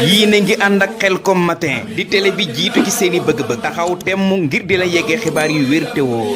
yéen ngi ànd ak Khelcom matin di télé bi jiitu ci seeni bëgg-bëgg taxaw temm ngir di la yeggee xibaar yu wér te woo.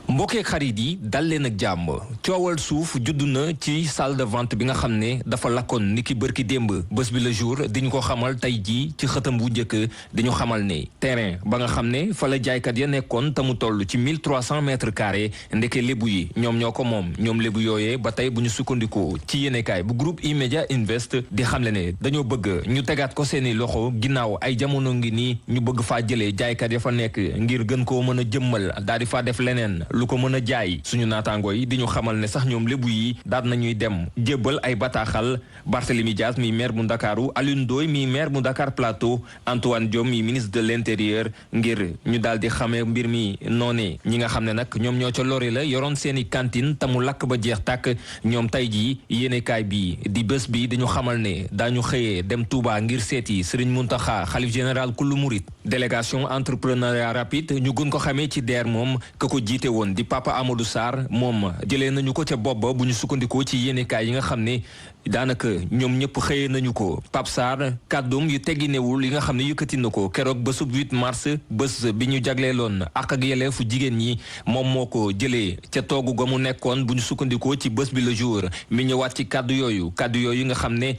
mbokkeek xarit yi dal leen ak jàmm coowal suuf judd na ci salle de vente bi nga xam ne dafa lakkoon ni ki bërki démb bés bi le jour diñu ko xamal tey jii ci xëtam bu njëkk diñu xamal ne terrain ba nga xam ne fa la jaaykat ya nekkoon te mu toll ci 1300 mètres carrés ndeke lébu yi ñoom ñoo ko moom ñoom lébu yooyee ba tey bu ñu sukkandikoo ci yéenekaay bu groupe E-Media Invest di xamle ne dañoo bëgg ñu tegaat ko seeni loxo ginnaaw ay jamono ngi nii ñu bëgg faa jëlee jaaykat ya fa nekk ngir gën koo mën a jëmmal daal di faa def leneen lu ko mën a jaay suñu naataangoo yi di ñu xamal ne sax ñoom lébu yi daal nañuy dem jébbal ay bataaxal Barthélémy Dias mi maire bu Ndakaaru Alioune Ndoye mi maire bu Dakar Plateau Antoine Diome mi ministre de l'intérieur ngir ñu daal di xamee mbir mi noonee ñi nga xam ne nag ñoom ñoo ca lori la yoroon seeni cantine te mu lakk ba jeex tàkk ñoom tey jii yéenekaay bi di bés bi dañu xamal ne daañu xëyee dem Touba ngir seeti Serigne Mountakha xalif général kullu murit délégation entrepreneuriat rapide ñu gën ko xamee ci DER moom ka ko jiite woon di Papa Amadou Sarr moom jëlee nañu ko ca bopp ba bu ñu sukkandikoo ci yéenekaay yi nga xam ne daanaka ñoom ñëpp xëyee nañu ko Pape Sarr kàddum yu tegginewul yi nga xam ne yëkkati na ko keroog bésub 8 mars bés bi ñu jagleeloon ak yelleefu jigéen ñi moom moo ko jëlee ca toogu ga mu nekkoon bu ñu sukkandikoo ci bés bi le jour mi ñëwaat ci kàddu yooyu nga xam ne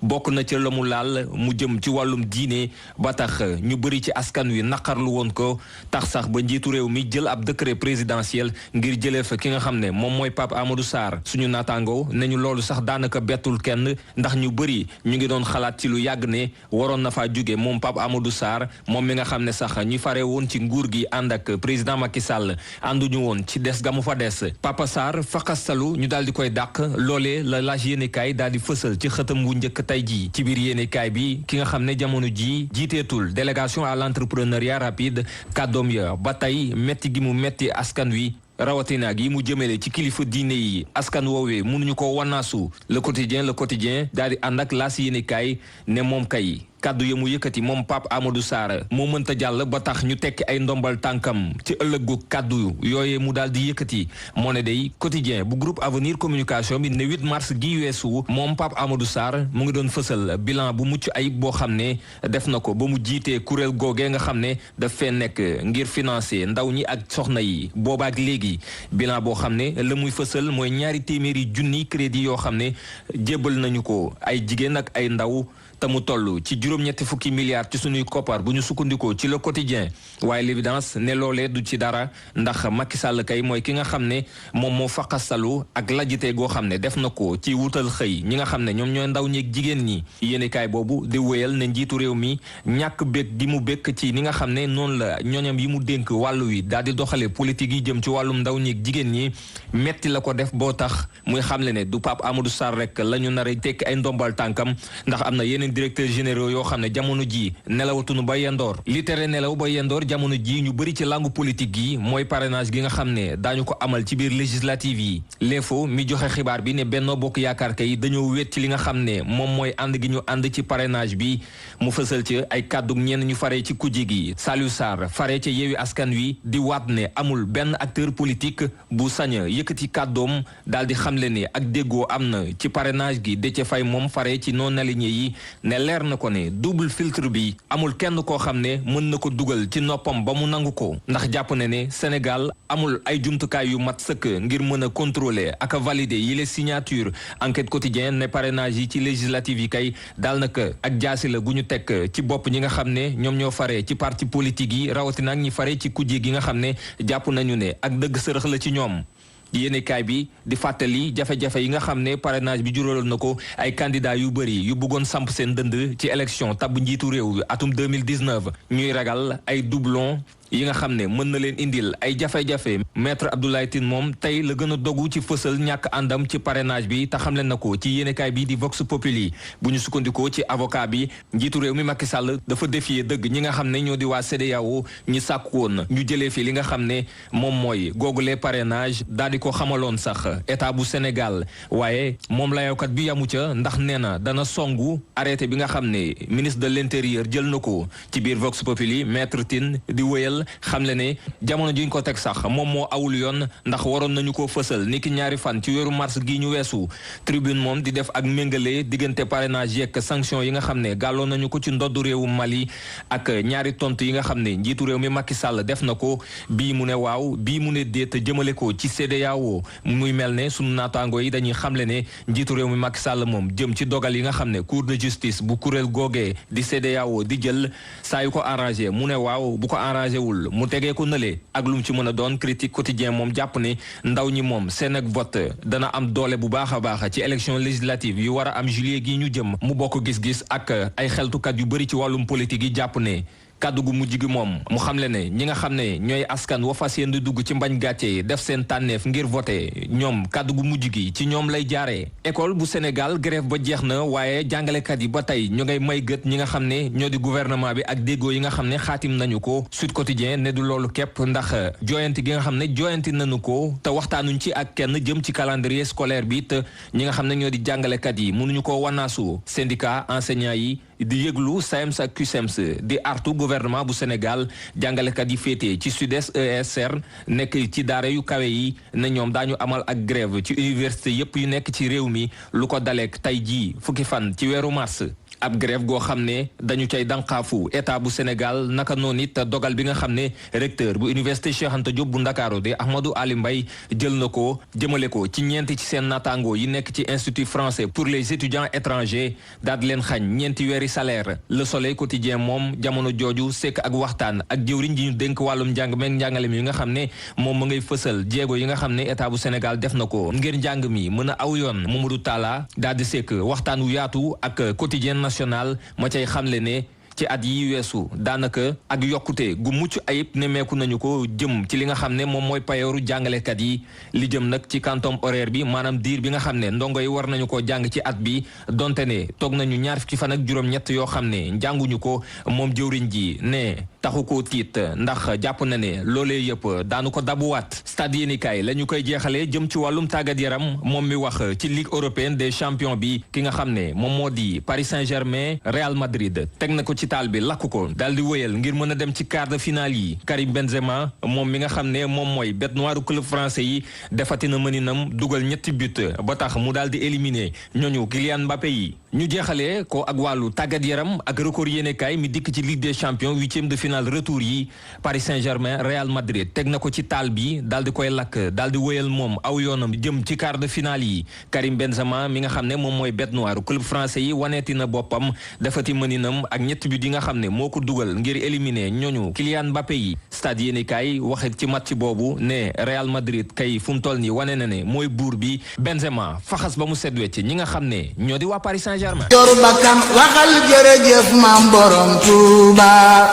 bokk na ci la mu laal mu jëm ci wàllum diine ba tax ñu bëri ci askan wi naqarlu woon ko tax sax ba njiitu réew mi jël ab décret présidentiel ngir jëlee fa ki nga xam ne moom mooy Pape Amadou Sarr suñu naataango ne ñu loolu sax daanaka bettul kenn ndax ñu bëri ñu ngi doon xalaat ci lu yàgg ne waroon na faa jóge moom Pape Amadou Sarr moom mi nga xam ne sax ñi fare woon ci nguur gi ànd ak président Macky Sall ànduñu woon ci des ga mu fa des Papa Sarr faqastalu ñu daal di koy dàq loolee la laaj yéenekaay daal di fësal ci xëtam wu njëkk tey jii ci biir yéenekaay bi ki nga xam ne jamono ji jiiteetul délégation à l'entrepreneuriat rapide kàddoom ya ba tey metti gi mu metti askan wi rawatina gi mu jëmale ci kilifa diine yi askan woowee mënuñu ko wanaasu le quotidien daal di ànd ak laas yéenekaay ne moom kay kàddu ya mu yëkkati moom Pape Amadou Sarr moo mënta jàll ba tax ñu tekki ay ndombal tànkam ci ëllëgu kàddu yooyee mu daal di yëkkati moo ne day quotidien bu groupe Avenir Communication bi ne 8 mars gi weesu moom Pape Amadou Sarr mu ngi doon fësal bilan bu mucc ayib boo xam ne def na ko ba mu jiitee kuréel googee nga xam ne daf fee nekk ngir financer ndaw ñi ak soxna yi boobaak léegi bilan boo xam ne la muy fësal mooy 200 junni crédit yoo xam ne jébbal nañu ko ay jigéen ak ay ndaw te mu toll ci juróom-ñetti fukki milliards ci suñuy koppar bu ñu sukkandikoo ci le quotidien waaye l'évidence ne loolee du ci dara ndax Macky Sall kay mooy ki nga xam ne moom moo faqasalu ak lajjite goo xam ne def na ko ci wutal xëy ñi nga xam ne ñoom ñooy ndaw ñeeg jigéen ñi yéenekaay boobu di wéyal ne njiitu réew mi ñàkk békk gi mu békk ci ni nga xam ne noonu la ñooñam yi mu dénk wàllu wi daal di doxale politique yi jëm ci wàllum ndaw ñeeg jigéen ñi metti la ko def boo tax muy xamle ne du Pape Amadou Sarr rek la ñu nar a tekki ay ndombal tànkam ndax am na yeneen directeur généraux yoo xam ne jamono ji nelawatuñu ba yendoor li tere nelaw ba yendoor jamono ji ñu bëri ci langue politique yi mooy parrainage gi nga xam ne daañu ko amal ci biir législative yi l'info mi joxe xibaar bi ne Benno Bokk Yaakaar kay dañoo wéet ci li nga xam ne moom mooy ànd gi ñu ànd ci parrainage bi mu fësal ci ay kàddu ñenn ñu faree ci kujje gi Saliou Sarr faree ca Yewwi Askan Wi di waat ne amul benn acteur politique bu sañ yëkkati kàddoom daal di xamle ne ak déggoo am na ci parrainage gi Déthié Faye moom faree ci non aligné yi ne leer na ko ne double filtre bi amul kenn koo xam ne mën na ko dugal ci noppam ba mu nangu ko ndax jàpp na ne Sénégal amul ay jumtukaay yu mat sëkk ngir mën a contrôler ak a valider yi les signatures enquête quotidienne ne parrainage yi ci législative yi kay daal naka ak jaasi la gu ñu teg ci bopp ñi nga xam ne ñoom ñoo faree ci parti politique yi rawatina ak ñi faree ci kujje gi nga xam ne jàpp nañu ne ak dëgg sërëx la ci ñoom yéenekaay bi di fàttali jafe-jafe yi nga xam ne parrainage bi juróoloon na ko ay candidat yu bëri yu bëggoon samp seen dënd ci élection tabb njiitu réew atum 2019 ñuy ragal ay doublon yi nga xam ne mën na leen indil ay jafe-jafe maître Abdoulaye Tine moom tey la gën a dogu ci fësal ñàkk àndam ci parrainage bi te xam leen na ko ci yéenekaay bi di Vox Populi bu ñu sukkandikoo ci avocat bi njiitu réew mi Macky Sall dafa défier dëgg ñi nga xam ne ñoo di waa CEDEAO ñi sàkku woon ñu jëlee fi li nga xam ne moom mooy googule parrainage daal di ko xamaloon sax état bu Sénégal waaye moom layawkat bi yamu ca ndax nee na dana songu arrêté bi nga xam ne ministre de l'intérieur jël na ko ci biir Vox Populi maître Tine di wéyal xam le ne jamono ji ñu ko teg sax moom moo awul yoon ndax waroon nañu ko fësal niki ñaari fan ci weeru mars gi ñu weesu tribune moom di def ak méngale diggante parrainage yekk sanction yi nga xam ne gàlloon nañu ko ci ndoddu réewu Mali ak ñaari tontu yi nga xam ne njiitu réew mi Macky Sall def na ko bii mu ne waaw bii mu ne déet jëmale ko ci CEDEAO muy mel ne sunu naataango yi dañuy xamle ne njiitu réew mi Macky Sall moom jëm ci dogal yi nga xam ne cour de justice bu kuréel googee di CEDEAO di jël saa yu ko arrangé mu ne waaw bu ko arrangé wul mu tegee ko nële ak lu mu ci mën a doon critique quotidien moom jàpp ne ndaw ñi moom seen ak vote dana am doole bu baax a baax ci élection législative yu war a am juillet gi ñu jëm mu bokk gis-gis ak ay xeltukat yu bëri ci wàllum politique yi jàpp ne kàddu gu mujj gi moom mu xamle ne ñi nga xam ne ñooy askan wa fas yéene dugg ci mbañ gàcce yi def seen tànneef ngir voté ñoom kàddu gu mujj gi ci ñoom lay jaaree. école bu Sénégal grève ba jeex na waaye jàngalekat yi ba tey ñu ngay may gët ñi nga xam ne ñoo di gouvernement bi ak déggoo yi nga xam ne xaatim nañu ko Sud Quotidien ne du loolu képp ndax jooyanti gi nga xam ne jooyanti nañu ko te waxtaanuñ ci ak kenn jëm ci calendrier scolaire bi te ñi nga xam ne ñoo di jàngalekat yi mënuñu ko wanaasu syndicat enseignants yi di yëglu SAEMS ak CUSEMS di artu gouvernement bu Sénégal jàngalekat yi féetee ci Sud-Est ESR nekk ci daara yu kawe yi ne ñoom daañu amal ak grève ci université yépp yu nekk ci réew mi lu ko daleek tey jii fukki fan ci weeru mars ab grève goo xam ne dañu cay dànqaafu état bu Sénégal naka noonu it dogal bi nga xam ne recteur bu université Cheikh Anta Diop bu Ndakaaru di Ahmadou Ali Mbaye jël na ko jëmale ko ci ñeenti ci seen naataango yi nekk ci institut français pour les étudiants étrangers daal di leen xañ ñeenti weeri salaire Le Soleil quotidien moom jamono jooju sekk ak waxtaan ak jëwriñ ji ñu dénk wàllum njàng meeg njàngale mi yi nga xam ne moom ma ngay fësal jéego yi nga xam ne état bu Sénégal def na ko ngir njàng mi mën a aw yoon Mamadou Talla daal di sekk waxtaan wu yaatu ak quotidien national ma cay xamle ne ci at yi weesu daanaka ak yokkute gu mucc ayib nemmeeku nañu ko jëm ci li nga xam ne moom mooy payooru jàngalekat yi li jëm nag ci quantum horaire bi maanaam diir bi nga xam ne ndongo yi war nañu ko jàng ci at bi donte ne toog nañu ñaar fukki fan ak juróom-ñett yoo xam ne njànguñu ko moom jëwriñ ji ne taxu ko tiit ndax jàpp na ne loolee yëpp daanu ko dabuwaat stade yéenikaay la ñu koy jeexalee jëm ci wàllum tàggat yaram moom mi wax ci ligue européenne des champions bi ki nga xam ne moom moo di Paris Saint-Germain Real Madrid teg na ko ci taal bi lakk ko daal di wëyal ngir mën a dem ci quart de finale yi Karim Benzema moom mi nga xam ne moom mooy bête noire club français yi defati na mëninam dugal ñetti but ba tax mu daal di éliminer ñooñu Kylian Mbappé yi ñu jeexalee ko ak wàllu tàggat yaram ak record yéenekaay mi dikk ci ligue des champions huitième de finale retour yi Paris Saint-Germain Real Madrid teg na ko ci taal bi daal di koy lakk daal di wëyal moom aw yoonam jëm ci quart de finale yi Karim Benzema mi nga xam ne moom mooy bête noire club français yi waneeti na boppam defati mëninam ak ñetti but yi nga xam ne moo ko dugal ngir éliminer ñooñu Kylian Mbappé yi stade yéenekaay waxit ci match boobu ne Real Madrid kay fu mu toll nii wane na ne mooy buur bi Benzema faxas ba mu set wecc ñi nga xam ne ñoo di waa Paris Saint-Germain. yor bakkan waxal jërëjëf maam borom Touba.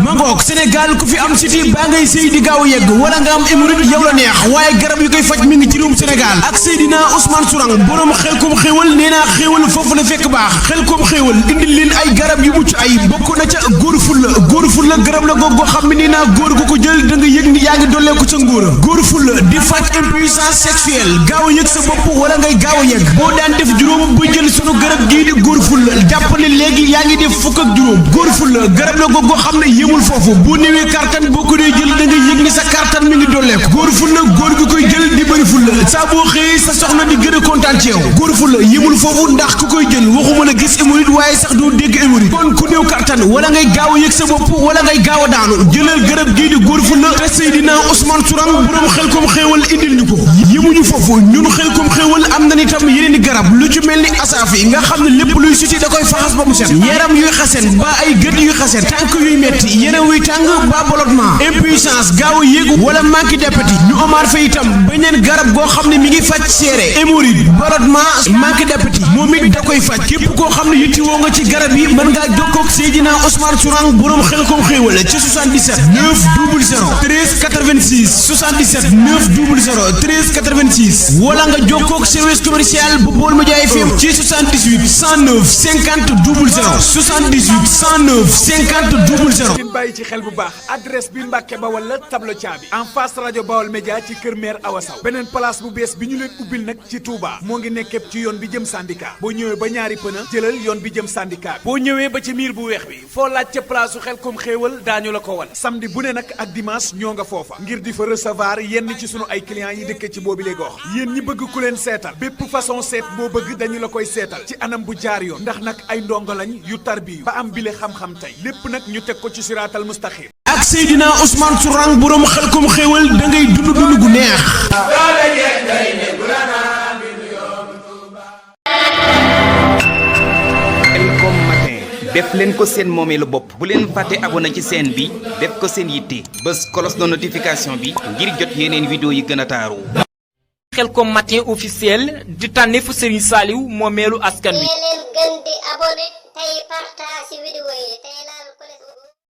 mangook Sénégal ku fi am siti baa ngay sëy di gaaw yegg wala nga am hémorroïde yow la neex waaye garab yu koy faj mi ngi ci réewum Sénégal ak Seydina Ousmane Sourang borom Xelkom xéewal nee naa xéewal foofu la fekk baax Xelkom xéewal indil leen ay garab yu mucc ay bokk na ca góor fulla garab la goog goo xam ne nee naa góor gu ko jël da nga yëg ni yaa ngi dolleeku ca ngóor góor fulla di faj impuissance sexuelle gaaw a yëg sa bopp wala ngay gaaw a yegg boo daan def juróom ba jël sunu garab gii di góor fulla jàppale léegi yaa ngi def fukk ak juróom góor fulla garab la goog goo xam ne yëmul foofu bu néewee kartan boo ko dee jël da nga yëg ni sa kartan mi ngi dolleeku góor fulla góor gi koy jël di bëri fulla saa boo xëyee sa soxna di gën a kontaan ci yow góor fulla yëmul foofu ndax ku koy jël waxuma la gis hémorroïde waaye sax doo dégg hémorroïde kon ku néew kartan wala ngay gaaw a yëg sa bopp wala ngay gaaw a daanu jëlal garab gii di góor fulla te Seydina Ousmane Sourang borom Xelkom xéewal indil ñu ko yëmuñu foofu ñun Xelkom xéewal am na itam yeneen i garab lu ci mel ni asaafi nga xam ne lépp luy siti da koy faxas ba mu set yaram yuy xasen ba ay gët yuy xasen tànk yuy metti yaram wuy tàng ba ballottement impuissance gaaw a yéegu wala manque d'appétit ñu amaat fa itam beneen garab goo xam ne mi ngi faj seere hémorroïde ballonnement manque d'appétit moom it da koy faj képp koo xam ne yittewoo nga ci garab yi mën ngaa jokkoo ak Seydina Ousmane Sourang borom xel kom xéewal ci 77 900 13 86 77 900 13 86 wala nga jokkoo ak service commercial bu Baol Média FM ci 78 109 50 00 78 109 50 00. ngeen bàyyi ci xel bu baax adresse bi Mbàkke ba wala tableau caabi en face rajo Baol Média ci kër maire Awa Sow beneen place bu bees bi ñu leen ubbil nag ci Touba moo ngi nekkee ci yoon bi jëm syndicat boo ñëwee ba ñaari pëna jëlal yoon bi jëm syndicat boo ñëwee ba ci miir bu weex bi foo laaj ca place su xel kom xéewal daañu la ko wan samedi bu ne nag ak dimanche ñoo nga foofa ngir di fa recevoir yenn ci sunu ay clients yi dëkk ci boobi le gox yéen ñi bëgg ku leen seetal bépp façon seet boo bëgg dañu la koy seetal ci anam bu jaar yoon ndax nag ay ndongo lañ yu tarbiyu ba am bile xam-xam tey lépp nag ñu teg ko ci siraatal mustaqim ak Seydina Ousmane Sourang borom xel kom xéewal da ngay dund dund gu neex. Khelcom matin def leen ko seen moomeelu bopp bu leen fàtte abonné ci chaîne bi def ko seen yitte bës cloche de notification bi ngir jot yeneen vidéo yi gën a taaru. Khelcom matin officiel di tànneefu Serigne Saliou moomeelu askan wi. leen gën di abonné tey partage vidéo yi tey